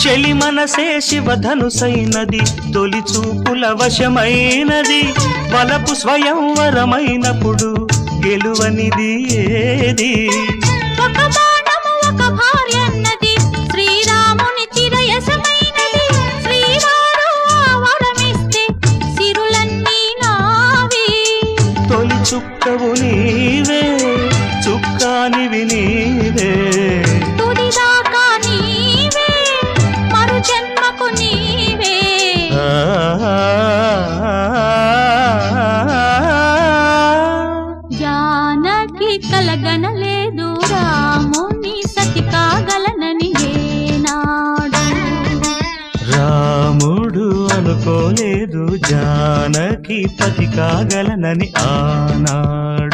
చెలి మనసే శివధనుసైనది తొలి చూపుల వశమైనది వలపు స్వయంవరమైనప్పుడు గెలువనిది ఏది ఒక బాణము ఒక భార్య అన్నది శ్రీరాముని చిరయసమైనది శ్రీవారు వరమిస్తే సిరులన్నీ నావి తొలి చుక్కవు నీవే చుక్కానివి నీవే తుదిదాకా నీవే మరు జన్మకు నీవే జానకి కలగనలేదు రాముని సతి కాగలనని ఏనాడు రాముడు అనుకోలేదు జానకి పతి కాగలనని ఆనాడు